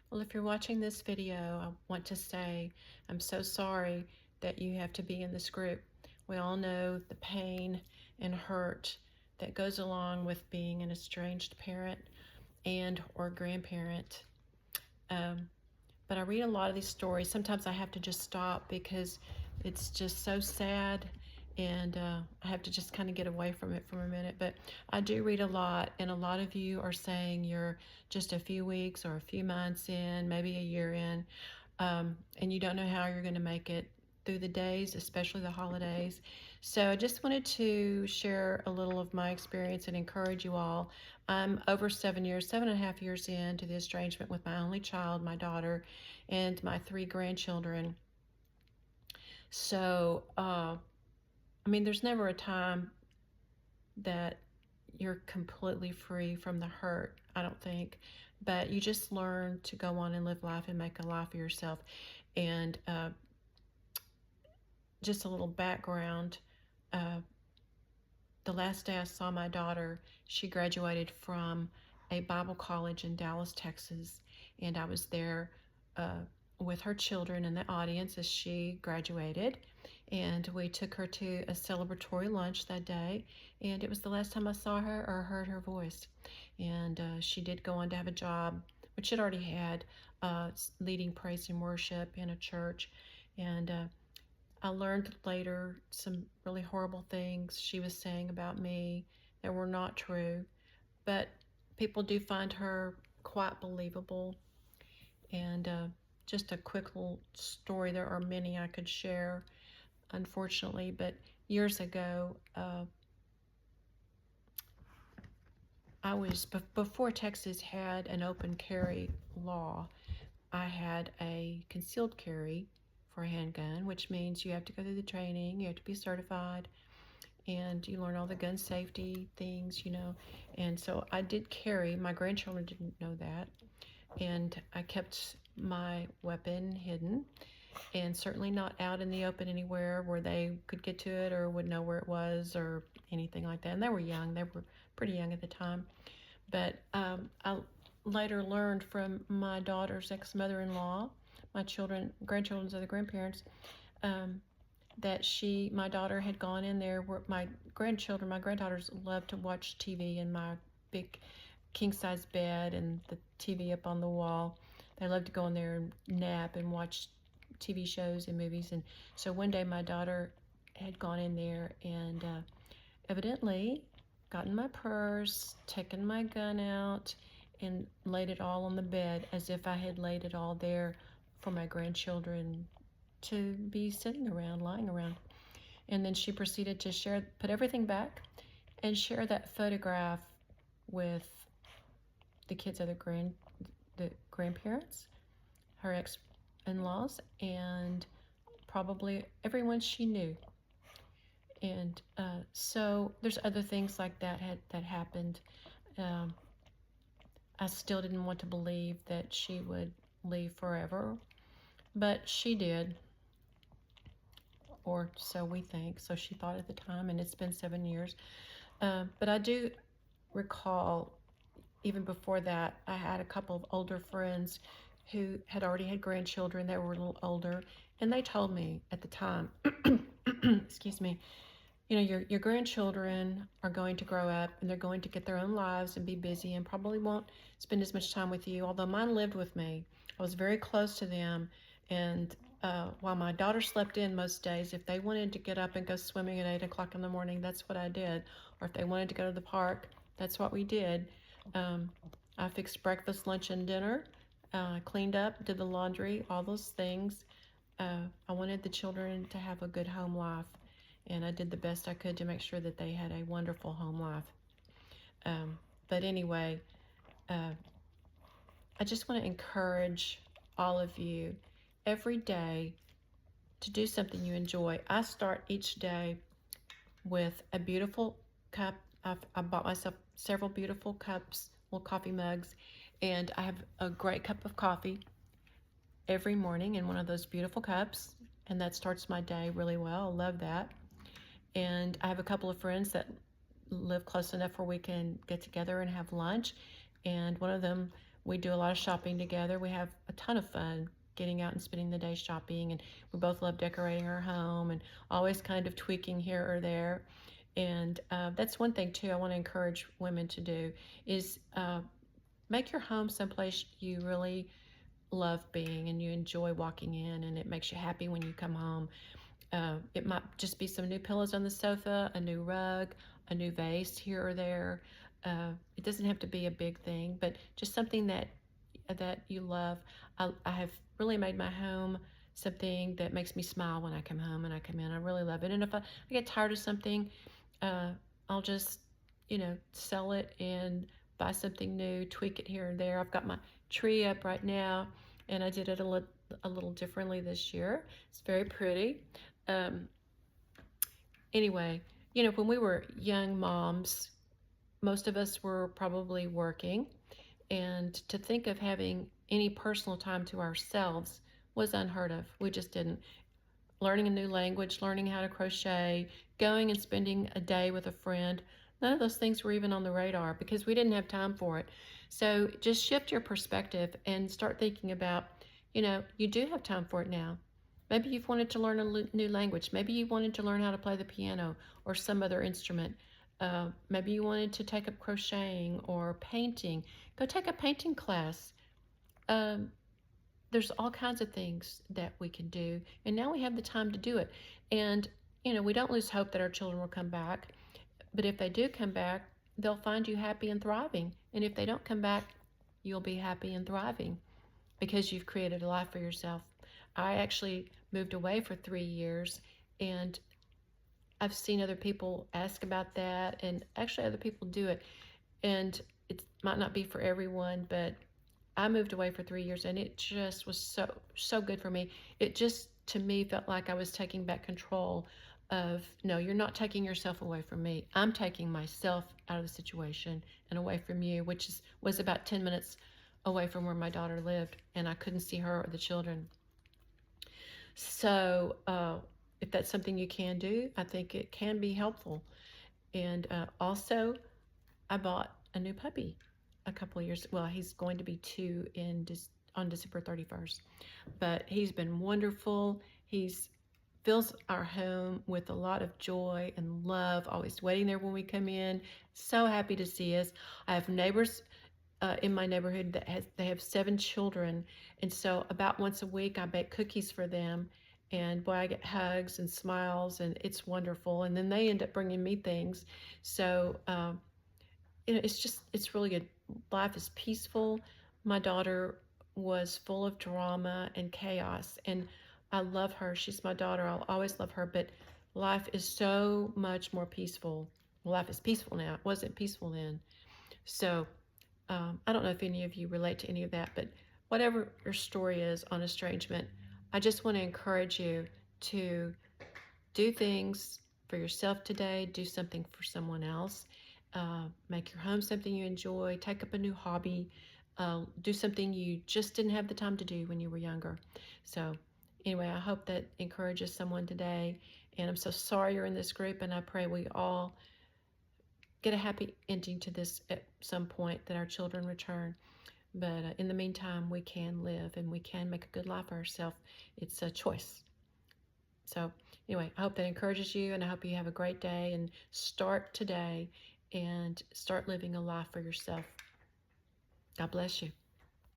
Well, if you're watching this video, I want to say I'm so sorry that you have to be in this group. We all know the pain and hurt that goes along with being an estranged parent and or grandparent. Um, but I read a lot of these stories. Sometimes I have to just stop because it's just so sad, and I have to just kind of get away from it for a minute. But I do read a lot, and a lot of you are saying you're just a few weeks or a few months in, maybe a year in, and you don't know how you're going to make it through the days, especially the holidays. So I just wanted to share a little of my experience and encourage you all. I'm over 7 years, 7.5 years into the estrangement with my only child, my daughter, and my three grandchildren. So, I mean, there's never a time that you're completely free from the hurt, I don't think. But you just learn to go on and live life and make a life for yourself. And just a little background, uh, the last day I saw my daughter, she graduated from a Bible college in Dallas, Texas, and I was there uh, with her children in the audience as she graduated. And we took her to a celebratory lunch that day, and it was the last time I saw her or heard her voice. And she did go on to have a job, which she'd already had, leading praise and worship in a church. And I learned later some really horrible things she was saying about me that were not true, but people do find her quite believable. And just a quick little story, there are many I could share, unfortunately, but years ago, before Texas had an open carry law, I had a concealed carry for a handgun, which means you have to go through the training, you have to be certified, and you learn all the gun safety things. And so I did carry. My grandchildren didn't know that, and I kept my weapon hidden and certainly not out in the open anywhere where they could get to it or would know where it was or anything like that. And they were young. They were pretty young at the time. But I later learned from my daughter's ex-mother-in-law, my grandchildren's other grandparents, um, that my daughter had gone in there where my granddaughters love to watch TV in my big king size bed and the TV up on the wall. They love to go in there and nap and watch TV shows and movies. And so one day my daughter had gone in there and evidently gotten my purse, taken my gun out, and laid it all on the bed as if I had laid it all there for my grandchildren to be sitting around, lying around. And then she proceeded to put everything back and share that photograph with the kids' the grandparents, her ex-in-laws, and probably everyone she knew. And so there's other things like that happened. Um, I still didn't want to believe that she would leave forever, but she did, or so we think. So she thought at the time, and it's been 7 years. But I do recall, even before that, I had a couple of older friends who had already had grandchildren that were a little older, and they told me at the time, excuse me, your grandchildren are going to grow up and they're going to get their own lives and be busy and probably won't spend as much time with you. Although mine lived with me, I was very close to them. And while my daughter slept in most days, if they wanted to get up and go swimming at 8 o'clock in the morning, that's what I did. Or if they wanted to go to the park, that's what we did. I fixed breakfast, lunch, and dinner, cleaned up, did the laundry, all those things. I wanted the children to have a good home life, and I did the best I could to make sure that they had a wonderful home life. But anyway, I just want to encourage all of you every day to do something you enjoy. I start each day with a beautiful cup. I bought myself several beautiful cups, little coffee mugs, and I have a great cup of coffee every morning in one of those beautiful cups, and that starts my day really well. I love that. And I have a couple of friends that live close enough where we can get together and have lunch, and one of them We do a lot of shopping together. We have a ton of fun getting out and spending the day shopping, and we both love decorating our home and always kind of tweaking here or there. And that's one thing too I want to encourage women to do is make your home someplace you really love being and you enjoy walking in, and it makes you happy when you come home. It might just be some new pillows on the sofa, a new rug, a new vase here or there. It doesn't have to be a big thing, but just something that you love. I have really made my home something that makes me smile when I come home and I come in. I really love it. And if I get tired of something, uh, I'll just, sell it and buy something new, tweak it here and there. I've got my tree up right now, and I did it a little differently this year. It's very pretty. Um, anyway, when we were young moms, most of us were probably working, and to think of having any personal time to ourselves was unheard of. We just didn't. Learning a new language, learning how to crochet, going and spending a day with a friend, none of those things were even on the radar because we didn't have time for it. So just shift your perspective and start thinking about, you do have time for it now. Maybe you've wanted to learn a new language. Maybe you wanted to learn how to play the piano or some other instrument. Maybe you wanted to take up crocheting or painting. Go take a painting class. Um, there's all kinds of things that we can do, and now we have the time to do it. And we don't lose hope that our children will come back, but if they do come back, they'll find you happy and thriving. And if they don't come back, you'll be happy and thriving because you've created a life for yourself. I actually moved away for 3 years, and I've seen other people ask about that, and actually other people do it, and it might not be for everyone, but I moved away for 3 years, and it just was so good for me. It just, to me, felt like I was taking back control of, no, you're not taking yourself away from me. I'm taking myself out of the situation and away from you, which was about 10 minutes away from where my daughter lived, and I couldn't see her or the children. So if that's something you can do, I think it can be helpful. And also, I bought a new puppy a couple of years. Well, he's going to be 2 on December 31st. But he's been wonderful. He's fills our home with a lot of joy and love, always waiting there when we come in. So happy to see us. I have neighbors in my neighborhood they have 7 children, and so about once a week I bake cookies for them, and boy, I get hugs and smiles, and it's wonderful. And then they end up bringing me things. So it's really good. Life is peaceful. My daughter was full of drama and chaos, and I love her. She's my daughter. I'll always love her, but life is so much more peaceful. Life is peaceful now. It wasn't peaceful then. So I don't know if any of you relate to any of that, but whatever your story is on estrangement, I just want to encourage you to do things for yourself today, do something for someone else, make your home something you enjoy, take up a new hobby, do something you just didn't have the time to do when you were younger. So anyway, I hope that encourages someone today, and I'm so sorry you're in this group, and I pray we all get a happy ending to this at some point, that our children return. But in the meantime, we can live and we can make a good life for ourselves. It's a choice. So anyway, I hope that encourages you, and I hope you have a great day and start today and start living a life for yourself. God bless you.